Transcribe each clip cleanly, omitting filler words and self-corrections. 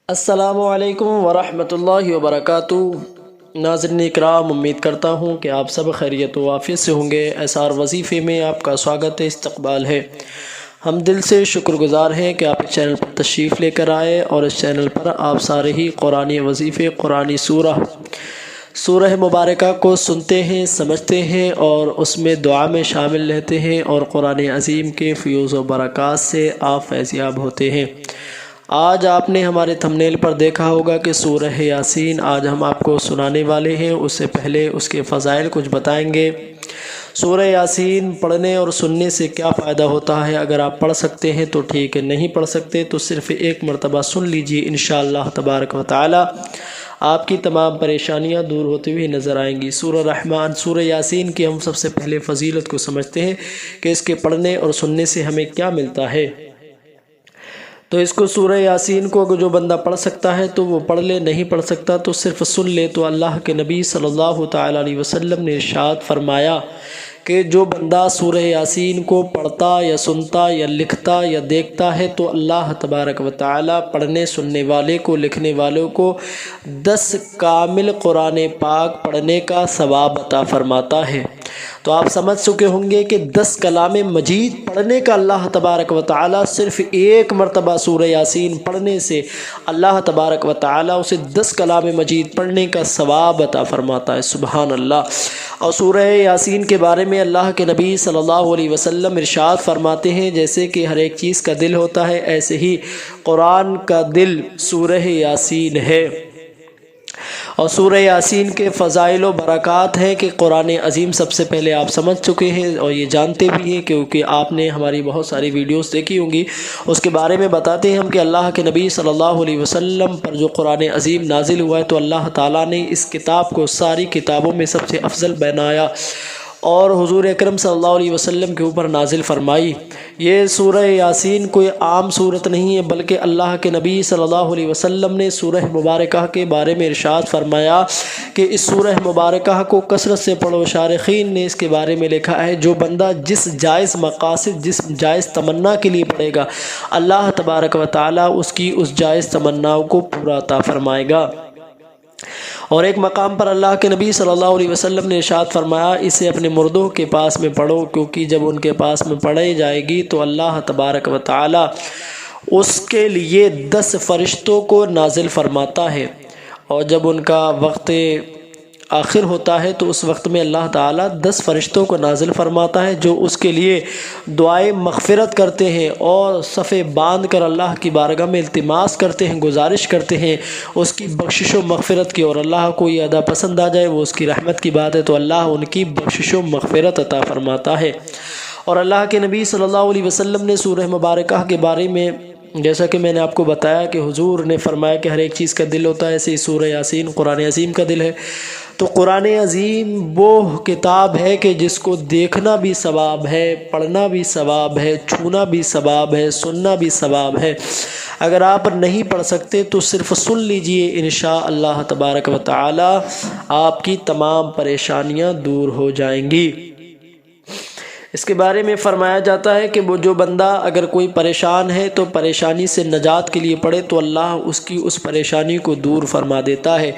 السلام علیکم ورحمۃ اللہ وبرکاتہ۔ ناظرین اکرام، امید کرتا ہوں کہ آپ سب خیریت و عافیت سے ہوں گے۔ ایسار وظیفے میں آپ کا سواگت ہے، استقبال ہے۔ ہم دل سے شکر گزار ہیں کہ آپ اس چینل پر تشریف لے کر آئے اور اس چینل پر آپ سارے ہی قرآنی وظیفے، قرآنی سورہ مبارکہ کو سنتے ہیں، سمجھتے ہیں اور اس میں دعا میں شامل رہتے ہیں، اور قرآن عظیم کے فیوز و برکات سے آپ فیضیاب ہوتے ہیں۔ آج آپ نے ہمارے تھمبنیل پر دیکھا ہوگا کہ سورہ یاسین آج ہم آپ کو سنانے والے ہیں۔ اس سے پہلے اس کے فضائل کچھ بتائیں گے۔ سورہ یاسین پڑھنے اور سننے سے کیا فائدہ ہوتا ہے؟ اگر آپ پڑھ سکتے ہیں تو ٹھیک ہے، نہیں پڑھ سکتے تو صرف ایک مرتبہ سن لیجئے، انشاءاللہ تبارک و تعالی آپ کی تمام پریشانیاں دور ہوتی ہوئی نظر آئیں گی۔ سورہ یاسین کی ہم سب سے پہلے فضیلت کو سمجھتے ہیں کہ اس کے پڑھنے اور سننے سے ہمیں کیا ملتا ہے۔ تو اس کو سورہ یاسین کو جو بندہ پڑھ سکتا ہے تو وہ پڑھ لے، نہیں پڑھ سکتا تو صرف سن لے۔ تو اللہ کے نبی صلی اللہ تعالی علیہ وسلم نے ارشاد فرمایا کہ جو بندہ سورہ یاسین کو پڑھتا یا سنتا یا لکھتا یا دیکھتا ہے تو اللہ تبارک و تعالی پڑھنے سننے والے کو، لکھنے والوں کو 10 کامل قرآن پاک پڑھنے کا ثواب عطا فرماتا ہے۔ تو آپ سمجھ چکے ہوں گے کہ 10 کلام مجید پڑھنے کا اللہ تبارک و تعالی صرف ایک مرتبہ سورہ یاسین پڑھنے سے اللہ تبارک و تعالی اسے 10 کلام مجید پڑھنے کا ثواب عطا فرماتا ہے۔ سبحان اللہ۔ اور سورہ یاسین کے بارے میں اللہ کے نبی صلی اللہ علیہ وسلم ارشاد فرماتے ہیں، جیسے کہ ہر ایک چیز کا دل ہوتا ہے، ایسے ہی قرآن کا دل سورہ یاسین ہے۔ اور سورہ یاسین کے فضائل و برکات ہیں کہ قرآن عظیم سب سے پہلے آپ سمجھ چکے ہیں اور یہ جانتے بھی ہیں، کیونکہ آپ نے ہماری بہت ساری ویڈیوز دیکھی ہوں گی۔ اس کے بارے میں بتاتے ہیں ہم کہ اللہ کے نبی صلی اللہ علیہ وسلم پر جو قرآن عظیم نازل ہوا ہے تو اللہ تعالیٰ نے اس کتاب کو ساری کتابوں میں سب سے افضل بنایا اور حضور اکرم صلی اللہ علیہ وسلم کے اوپر نازل فرمائی۔ یہ سورہ یاسین کوئی عام صورت نہیں ہے، بلکہ اللہ کے نبی صلی اللہ علیہ وسلم نے سورہ مبارکہ کے بارے میں ارشاد فرمایا کہ اس سورہ مبارکہ کو کثرت سے پڑھو۔ شارحین نے اس کے بارے میں لکھا ہے جو بندہ جس جائز مقاصد، جس جائز تمنا کے لیے پڑھے گا، اللہ تبارک و تعالیٰ اس کی اس جائز تمناؤں کو پورا عطا فرمائے گا۔ اور ایک مقام پر اللہ کے نبی صلی اللہ علیہ وسلم نے ارشاد فرمایا اسے اپنے مردوں کے پاس میں پڑھو، کیونکہ جب ان کے پاس میں پڑھائی جائے گی تو اللہ تبارک و تعالی اس کے لیے 10 فرشتوں کو نازل فرماتا ہے، اور جب ان کا وقت آخر ہوتا ہے تو اس وقت میں اللہ تعالیٰ 10 فرشتوں کو نازل فرماتا ہے جو اس کے لیے دعائیں مغفرت کرتے ہیں اور صفیں باندھ کر اللہ کی بارگاہ میں التماس کرتے ہیں، گزارش کرتے ہیں اس کی بخشش و مغفرت کی، اور اللہ کو یہ ادا پسند آ جائے وہ اس کی رحمت کی بات ہے تو اللہ ان کی بخشش و مغفرت عطا فرماتا ہے۔ اور اللہ کے نبی صلی اللہ علیہ وسلم نے سورہ مبارکہ کے بارے میں، جیسا کہ میں نے آپ کو بتایا کہ حضور نے فرمایا کہ ہر ایک چیز کا دل ہوتا ہے، ایسے ہی سورہ یاسین قرآن عظیم کا دل ہے۔ تو قرآن عظیم وہ کتاب ہے کہ جس کو دیکھنا بھی ثواب ہے، پڑھنا بھی ثواب ہے، چھونا بھی ثواب ہے، سننا بھی ثواب ہے۔ اگر آپ نہیں پڑھ سکتے تو صرف سن لیجئے، انشاءاللہ تبارک و تعالی آپ کی تمام پریشانیاں دور ہو جائیں گی۔ اس کے بارے میں فرمایا جاتا ہے کہ وہ جو بندہ اگر کوئی پریشان ہے تو پریشانی سے نجات کے لیے پڑھے تو اللہ اس کی اس پریشانی کو دور فرما دیتا ہے۔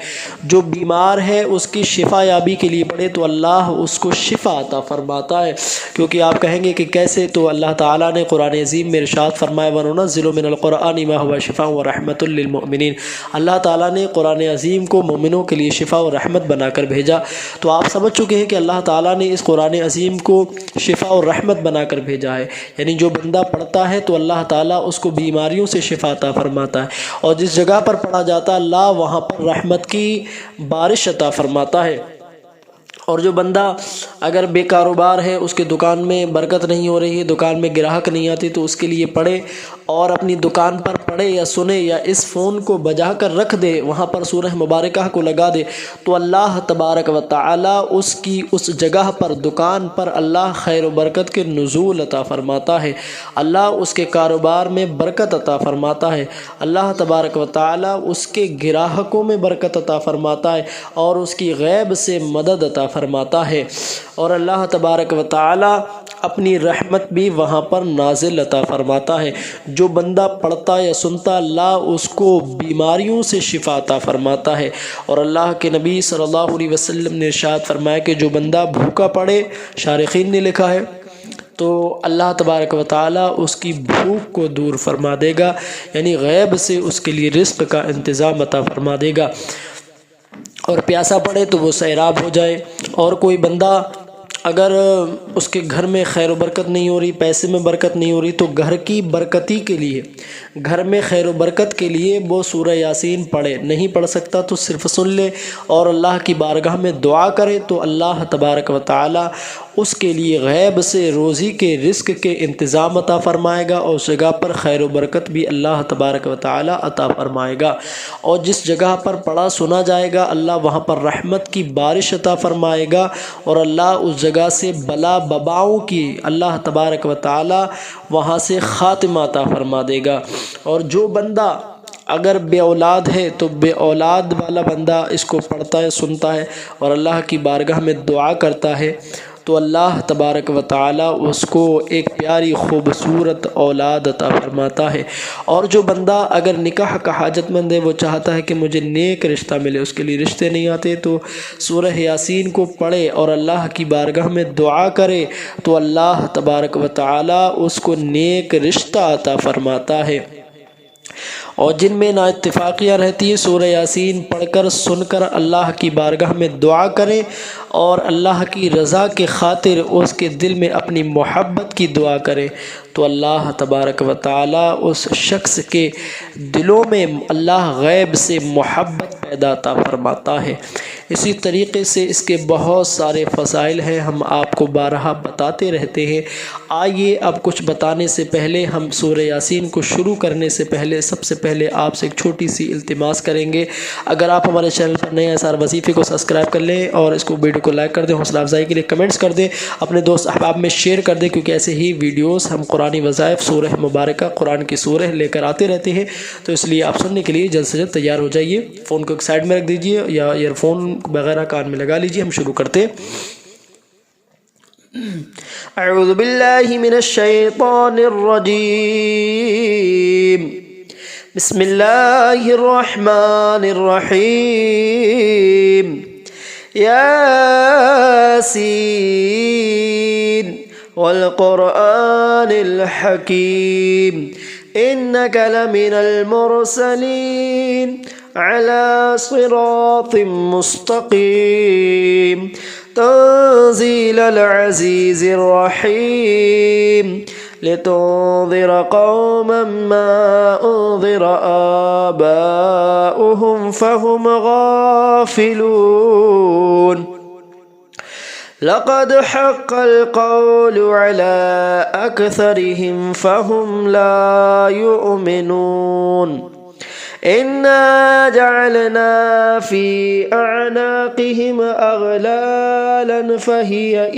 جو بیمار ہے اس کی شفا یابی کے لیے پڑھے تو اللہ اس کو شفا عطا فرماتا ہے۔ کیونکہ آپ کہیں گے کہ کیسے، تو اللہ تعالیٰ نے قرآن عظیم میں ارشاد فرمایا وَنُنَزِّلُ مِنَ الْقُرْآنِ مَا هُوَ شِفَاءٌ وَرَحْمَةٌ لِّلْمُؤْمِنِينَ۔ اللہ تعالیٰ نے قرآن عظیم کو مومنوں کے لیے شفا و رحمت بنا کر بھیجا۔ تو آپ سمجھ چکے ہیں کہ اللہ تعالیٰ نے اس قرآن عظیم کو شفا اور رحمت بنا کر بھیجا ہے، یعنی جو بندہ پڑھتا ہے تو اللہ تعالیٰ اس کو بیماریوں سے شفا عطا فرماتا ہے، اور جس جگہ پر پڑھا جاتا ہے اللہ وہاں پر رحمت کی بارش عطا فرماتا ہے۔ اور جو بندہ اگر بے کاروبار ہے، اس کے دکان میں برکت نہیں ہو رہی ہے، دکان میں گراہک نہیں آتی، تو اس کے لیے پڑھے اور اپنی دکان پر پڑھے یا سنے یا اس فون کو بجا کر رکھ دے، وہاں پر سورہ مبارکہ کو لگا دے تو اللہ تبارک و تعالی اس کی اس جگہ پر، دکان پر اللہ خیر و برکت کے نزول عطا فرماتا ہے، اللہ اس کے کاروبار میں برکت عطا فرماتا ہے، اللہ تبارک و تعالی اس کے گراہکوں میں برکت عطا فرماتا ہے اور اس کی غیب سے مدد عطا فرماتا ہے، اور اللہ تبارک و تعالی اپنی رحمت بھی وہاں پر نازل عطا فرماتا ہے۔ جو بندہ پڑھتا یا سنتا اللہ اس کو بیماریوں سے شفا عطا فرماتا ہے۔ اور اللہ کے نبی صلی اللہ علیہ وسلم نے ارشاد فرمایا کہ جو بندہ بھوکا پڑے، شارحین نے لکھا ہے، تو اللہ تبارک و تعالیٰ اس کی بھوک کو دور فرما دے گا، یعنی غیب سے اس کے لیے رزق کا انتظام عطا فرما دے گا۔ اور پیاسا پڑے تو وہ سیراب ہو جائے۔ اور کوئی بندہ اگر اس کے گھر میں خیر و برکت نہیں ہو رہی، پیسے میں برکت نہیں ہو رہی، تو گھر کی برکتی کے لیے، گھر میں خیر و برکت کے لیے وہ سورہ یاسین پڑھے۔ نہیں پڑھ سکتا تو صرف سن لے اور اللہ کی بارگاہ میں دعا کرے تو اللہ تبارک و تعالی اس کے لیے غیب سے روزی کے رزق کے انتظام عطا فرمائے گا، اور اس جگہ پر خیر و برکت بھی اللہ تبارک و تعالی عطا فرمائے گا۔ اور جس جگہ پر پڑھا سنا جائے گا اللہ وہاں پر رحمت کی بارش عطا فرمائے گا، اور اللہ اس جگہ سے بلا بباؤں کی اللہ تبارک و تعالی وہاں سے خاتمہ عطا فرما دے گا۔ اور جو بندہ اگر بے اولاد ہے تو بے اولاد والا بندہ اس کو پڑھتا ہے، سنتا ہے اور اللہ کی بارگاہ میں دعا کرتا ہے تو اللہ تبارک و تعالی اس کو ایک پیاری خوبصورت اولاد عطا فرماتا ہے۔ اور جو بندہ اگر نکاح کا حاجت مند ہے، وہ چاہتا ہے کہ مجھے نیک رشتہ ملے، اس کے لیے رشتے نہیں آتے، تو سورہ یاسین کو پڑھے اور اللہ کی بارگاہ میں دعا کرے تو اللہ تبارک و تعالی اس کو نیک رشتہ عطا فرماتا ہے۔ اور جن میں نا اتفاقیاں رہتی ہے، سورہ یاسین پڑھ کر سن کر اللہ کی بارگاہ میں دعا کریں اور اللہ کی رضا کے خاطر اس کے دل میں اپنی محبت کی دعا کریں تو اللہ تبارک و تعالی اس شخص کے دلوں میں اللہ غیب سے محبت پیدا عطا فرماتا ہے۔ اسی طریقے سے اس کے بہت سارے فضائل ہیں، ہم آپ کو بارہا بتاتے رہتے ہیں۔ آئیے اب کچھ بتانے سے پہلے ہم سورہ یاسین کو شروع کرنے سے پہلے سب سے پہلے آپ سے ایک چھوٹی سی التماس کریں گے۔ اگر آپ ہمارے چینل پر نئے ہیں، اسرار وظیفے کو سبسکرائب کر لیں اور اس کو ویڈیو کو لائک کر دیں، حوصلہ افزائی کے لیے کمنٹس کر دیں، اپنے دوست احباب میں شیئر کر دیں، کیونکہ ایسے ہی ویڈیوز ہم قرآنی وظائف سورہ مبارکہ قرآن کی سورہ لے کر آتے رہتے ہیں، تو اس لیے آپ سننے کے لیے جلد سے جلد تیار ہو جائیے۔ فون کو ایک سائڈ میں رکھ دیجیے یا ایئر فون وغیرہ کان میں لگا لیجیے، ہم شروع کرتے ہیں۔ اعوذ باللہ من الشیطان الرجیم، بسم اللہ الرحمن الرحیم، یاسین والقرآن الحکیم انک لمن المرسلین على صراط مستقیم تنزیل العزیز الرحیم لتنذر قوما ما انذر آباؤهم فهم غافلون لقد حق القول على أكثرهم فهم لا يؤمنون إنا جعلنا في أعناقهم أغلالا فهي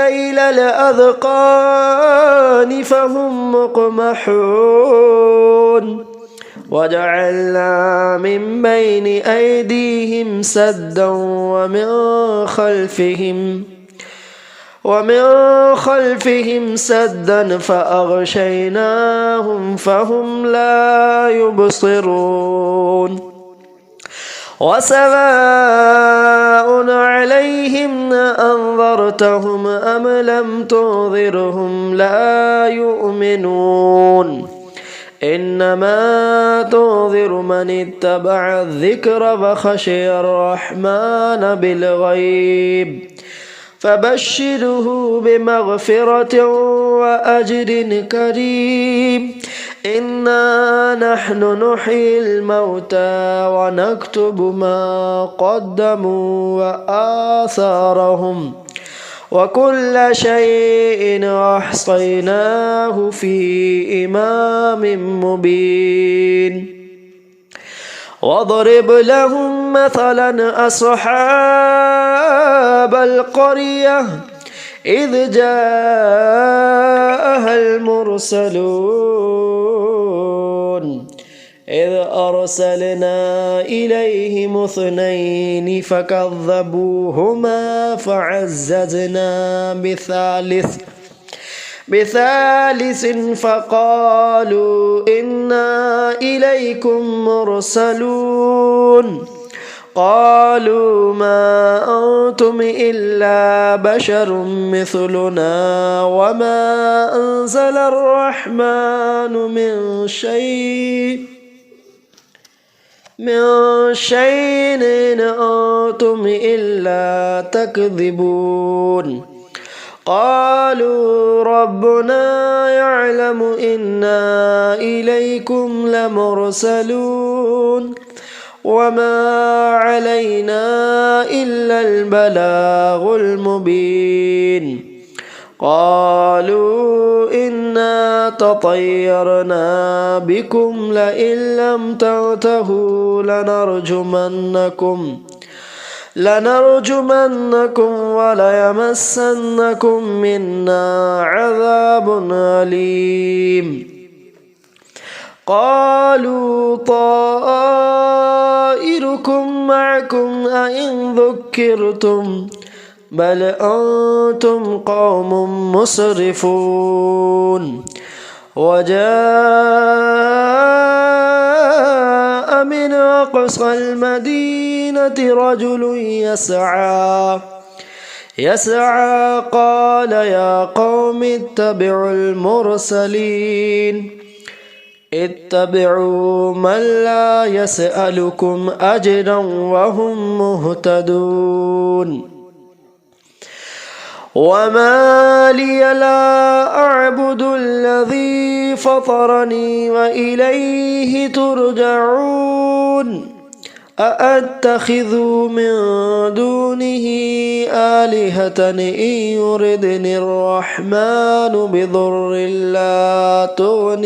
إلى الأذقان فهم مقمحون وجعلنا من بين أيديهم سدا ومن خلفهم سدا فأغشيناهم فهم لا يبصرون وسواء عليهم أنذرتهم أم لم تنذرهم لا يؤمنون إنما تنذر من اتبع الذكر وخشي الرحمن بالغيب فبشره بمغفرة وأجر كريم إنا نحن نحيي الموتى ونكتب ما قدموا وآثارهم وكل شيء أحصيناه في إمام مبين واضرب لهم مثلا أصحاب القرية إذ جاءها المرسلون إذ أرسلنا إليهم 2 فكذبوهما فعززنا بثالث بثالث فقالوا إنا إليكم مرسلون قالوا ما أنتم إلا بشر مثلنا وما أنزل الرحمن من شيء إن أنتم إلا تكذبون قالوا ربنا يعلم إنا إليكم لمرسلون وما علينا إلا البلاغ المبين قالوا إنا تطيرنا بكم لئن لم تنتهوا لنرجمنكم وليمسنكم منا عذاب أليم قالوا طائركم معكم أئن ذكرتم بل أنتم قوم مسرفون وجاء من أقصى المدينة رجل يسعى قال يا قوم اتبعوا المرسلين اتبعوا من لا يسألكم أجرا وهم مهتدون وما لي لا أعبد الذي فطرني وإليه ترجعون أأتخذ من دونه آلهة إن يردني الرحمن بضر لا تغن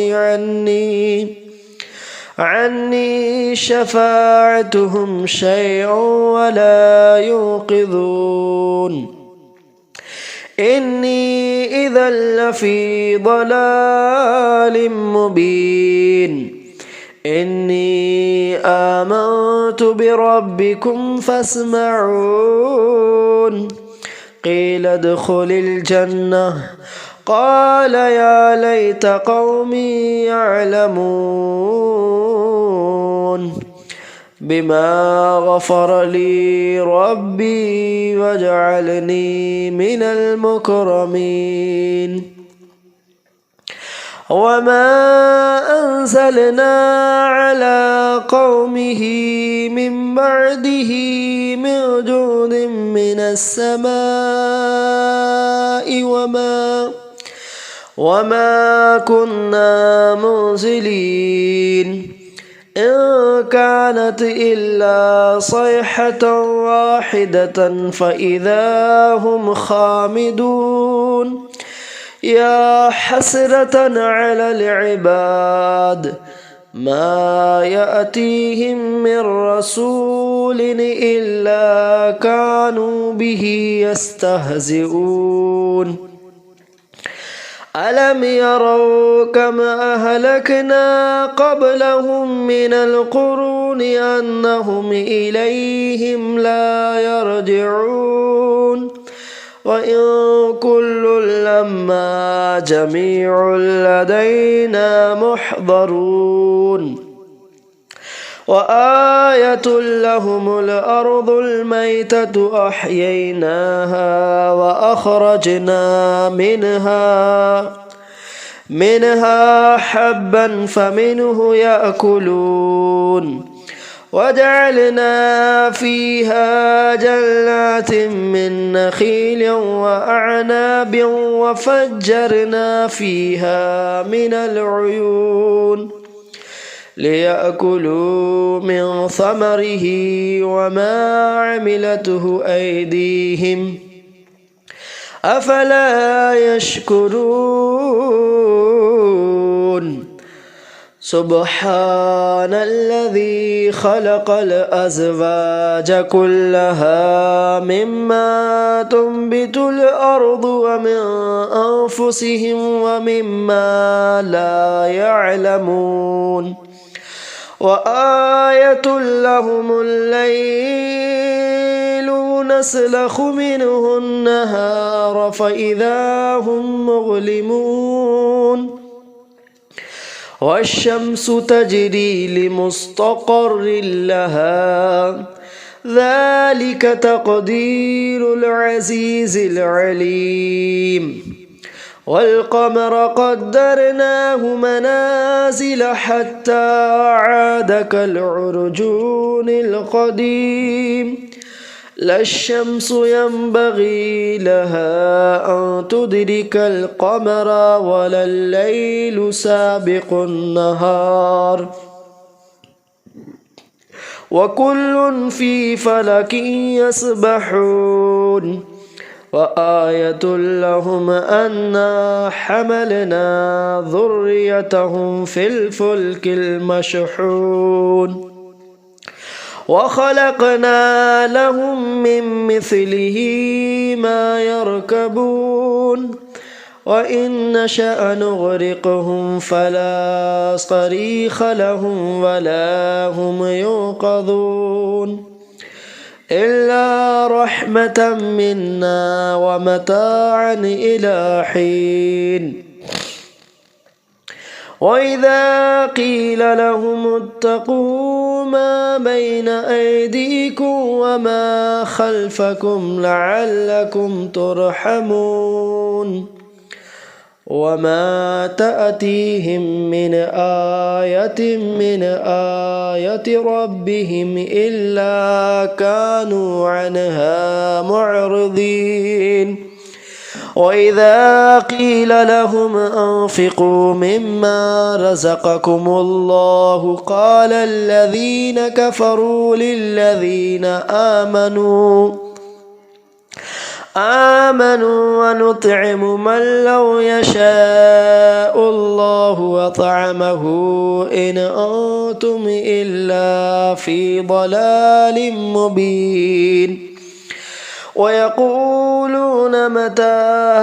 عني شفاعتهم شيئا ولا ينقذون إني إذا لفي ضلال مبين إني آمنت بربكم فاسمعون قيل ادخل الجنة قال يا ليت قومي يعلمون بما غفر لي ربي وجعلني من المكرمين وما أنزلنا على قومه من بعده من جند من السماء وما كنا منزلين إن كانت إلا صيحة واحدة فإذا هم خامدون يا حسرة على العباد ما يأتيهم من رسول إلا كانوا به يستهزئون ألم يروا كما أهلكنا قبلهم من القرون أنهم إليهم لا يرجعون وإن كل لما جميع لدينا محضرون وآية لهم الأرض الميتة أحييناها وأخرجنا منها حبا فمنه يأكلون وجعلنا فيها جنات من نخيل وأعناب وفجرنا فيها من العيون ليأكلوا من ثمره وما عملته أيديهم أفلا يشكرون سبحان الذي خلق الأزواج كلها مما تنبت الأرض ومن أنفسهم ومما لا يعلمون وآية لهم الليل نسلخ منه النهار فإذا هم مظلمون والشمس تجري لمستقر لها ذلك تقدير العزيز العليم والقمر قدرناه منازل حتى عاد كالعرجون القديم لا الشمس ينبغي لها أن تدرك القمر ولا الليل سابق النهار وكل في فلك يسبحون وآية لهم أنا حملنا ذريتهم في الفلك المشحون وخلقنا لهم من مثله ما يركبون وإن نشأ نغرقهم فلا صريخ لهم ولا هم ينقذون إلا رحمة منا ومتاعا إلى حين وإذا قيل لهم اتقوا ما بين أيديكم وما خلفكم لعلكم ترحمون وما تأتيهم من آية ربهم إلا كانوا عنها معرضين وإذا قيل لهم أنفقوا مما رزقكم الله قال الذين كفروا للذين آمنوا ونطعم من لو يشاء الله وطعمه إن أنتم إلا في ضلال مبين ويقولون متى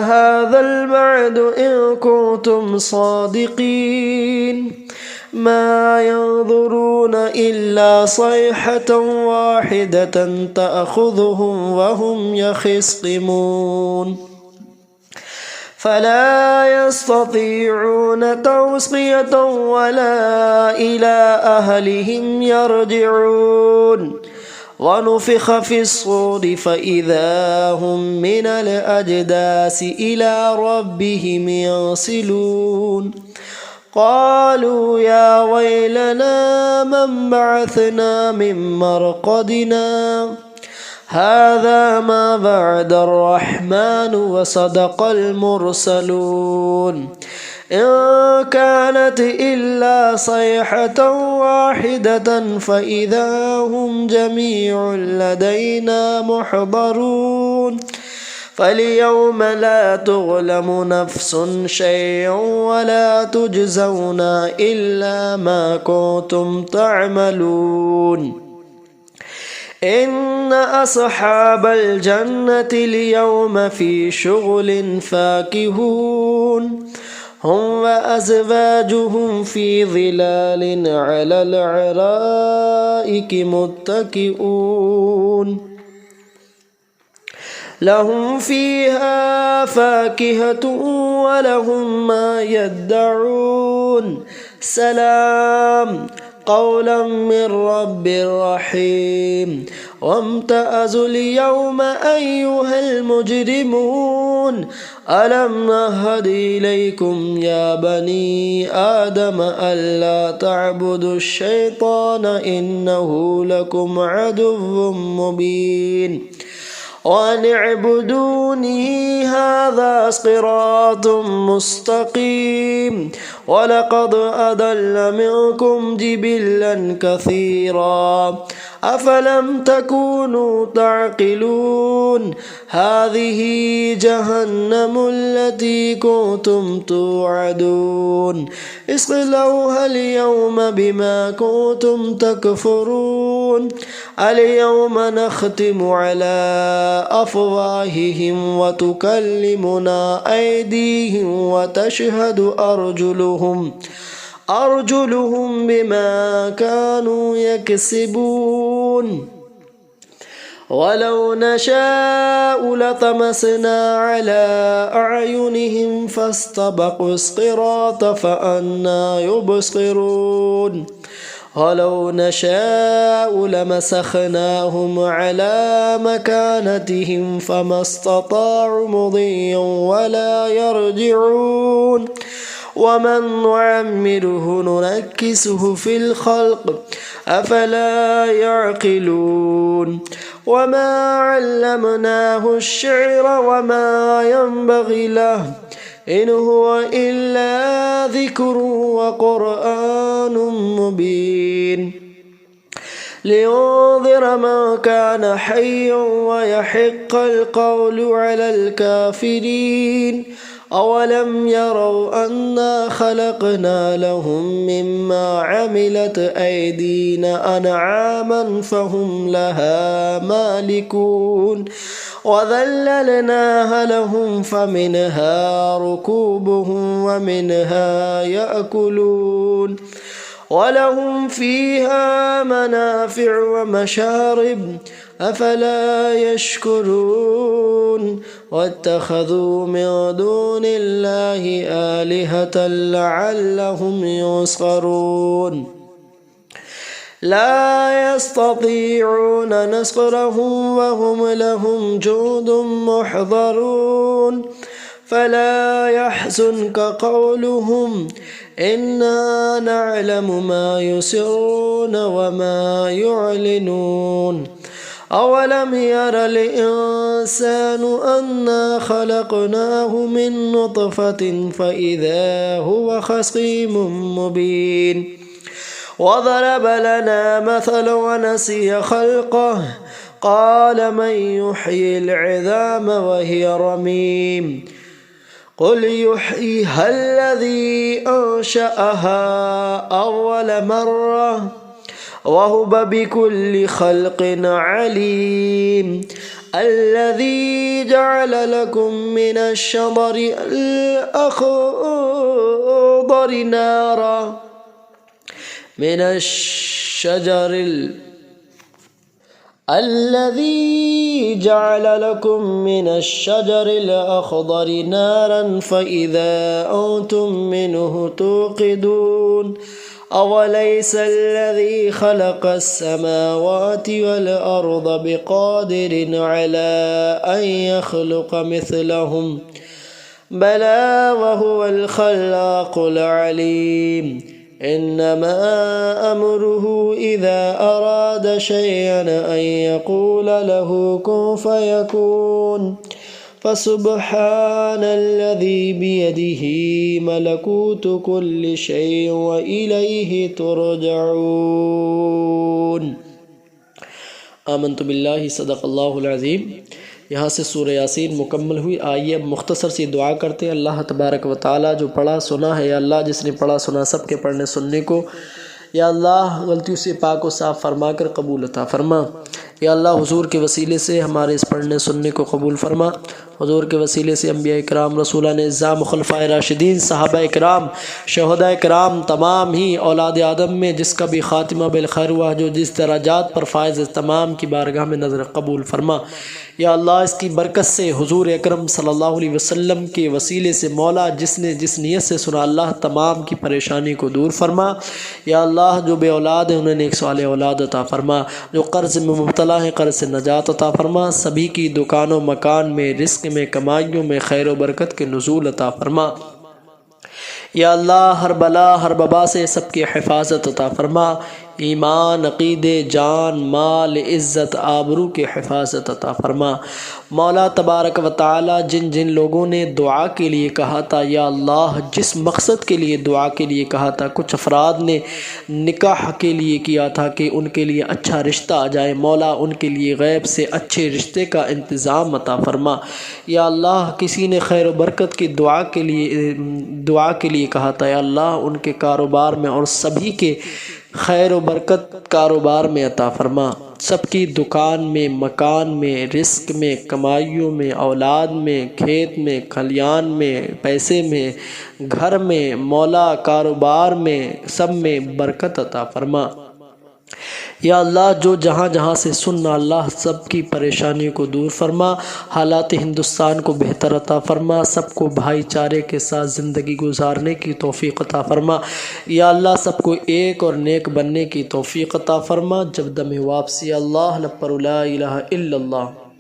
هذا الوعد إن كنتم صادقين ما ينظرون إلا صيحة واحدة تأخذهم وهم يخصمون فلا يستطيعون توصية ولا إلى أهلهم يرجعون ونفخ في الصور فإذا هم من الأجداث إلى ربهم ينسلون قالوا يا ويلنا من بعثنا من مرقدنا هذا ما وعد الرحمن وصدق المرسلون إن كانت إلا صيحة واحدة فإذا هم جميع لدينا محضرون فاليوم لا تظلم نفس شيئا ولا تجزون إلا ما كنتم تعملون إن أصحاب الجنة اليوم في شغل فاكهون هم وأزواجهم في ظلال على الأرائك متكئون لهم فيها فاكهة ولهم ما يدعون سلام قولا من رب رحيم وامتازوا اليوم أيها المجرمون ألم نهد إليكم يا بني آدم ألا تعبدوا الشيطان إنه لكم عدو مبين وأن اعبدوني هذا صراط مستقيم ولقد أضل منكم جبلا كثيرا أفلم تكونوا تعقلون هذه جهنم التي كنتم توعدون اصلوها اليوم بما كنتم تكفرون اليوم نختم على أفواههم وتكلمنا أيديهم وتشهد أرجلهم بما كانوا يكسبون ولو نشاء لطمسنا على أعينهم فاستبقوا الصراط فأنى يبصرون ولو نشاء لمسخناهم على مكانتهم فما استطاعوا مضيا ولا يرجعون ومن نعمره ننكسه في الخلق أفلا يعقلون وما علمناه الشعر وما ينبغي له إن هو إلا ذكر وقرآن مبين لينذر من كان حيا ويحق القول على الكافرين أولم يروا أنا خلقنا لهم مما عملت أيدينا أنعاما فهم لها مالكون وذللناها لهم فمنها ركوبهم ومنها يأكلون ولهم فيها منافع ومشارب أفلا يشكرون واتخذوا من دون الله آلهة لعلهم ينصرون لا يستطيعون نصرهم وهم لهم جند محضرون فلا يحزنك قولهم إنا نعلم ما يسرون وما يعلنون أولم ير الإنسان أنا خلقناه من نطفة فإذا هو خصيم مبين وضرب لنا مثلا ونسي خلقه قال من يحيي العظام وهي رميم قل يحييها الذي أنشأها أول مرة وهو بكل خلق عليم الذي جعل لكم من الشجر الأخضر نارا الذي جعل لكم من الشجر الأخضر نارا فإذا أنتم منه توقدون أوليس الذي خلق السماوات والأرض بقادر على أن يخلق مثلهم بلى وهو الخلاق العليم إنما أمره إذا أراد شيئا أن يقول له كن فيكون فسبحان الذي بيده ملكوت كل شيء وإليه ترجعون آمنت باللہ صدق اللہ العظیم۔ یہاں سے سورہ یاسین مکمل ہوئی۔ آئیے اب مختصر سی دعا کرتے ہیں۔ اللہ تبارک و تعالیٰ جو پڑھا سنا ہے، یا اللہ جس نے پڑھا سنا سب کے پڑھنے سننے کو یا اللہ غلطیوں سے پاک و صاف فرما کر قبول عطا فرما۔ یا اللہ حضور کے وسیلے سے ہمارے اس پڑھنے سننے کو قبول فرما۔ حضور کے وسیلے سے انبیاء اکرام، رسولان اعظام، خلفائے راشدین، صحابہ اکرام، شہداء اکرام، تمام ہی اولاد آدم میں جس کا بھی خاتمہ بالخیر ہوا، جو جس درجات پر فائز تمام کی بارگاہ میں نظر قبول فرما۔ یا اللہ اس کی برکت سے حضور اکرم صلی اللہ علیہ وسلم کے وسیلے سے مولا جس نے جس نیت سے سنا، اللہ تمام کی پریشانی کو دور فرما۔ یا اللہ جو بے اولاد ہیں انہیں نیک صالح اولاد عطا فرما، جو قرض میں مبتلا ہیں قرض سے نجات عطا فرما، سبھی کی دکانوں مکان میں رزق میں کمائیوں میں خیر و برکت کے نزول عطا فرما۔ یا اللہ ہر بلا ہر وبا سے سب کی حفاظت عطا فرما، ایمان عقیدے جان مال عزت آبرو کے حفاظت عطا فرما۔ مولا تبارک و تعالی جن جن لوگوں نے دعا کے لیے کہا تھا، یا اللہ جس مقصد کے لیے دعا کے لیے کہا تھا، کچھ افراد نے نکاح کے لیے کیا تھا کہ ان کے لیے اچھا رشتہ آ جائے، مولا ان کے لیے غیب سے اچھے رشتے کا انتظام عطا فرما۔ یا اللہ کسی نے خیر و برکت کی دعا کے لیے کہا تھا، یا اللہ ان کے کاروبار میں اور سبھی کے خیر و برکت کاروبار میں عطا فرما، سب کی دکان میں، مکان میں، رزق میں، کمائیوں میں، اولاد میں، کھیت میں، کھلیان میں، پیسے میں، گھر میں، مولا کاروبار میں، سب میں برکت عطا فرما۔ یا اللہ جو جہاں جہاں سے سننا، اللہ سب کی پریشانیوں کو دور فرما، حالات ہندوستان کو بہتر عطا فرما، سب کو بھائی چارے کے ساتھ زندگی گزارنے کی توفیق عطا فرما۔ یا اللہ سب کو ایک اور نیک بننے کی توفیق عطا فرما۔ جب دم واپسی اللہ نپر لا الہ الا اللہ۔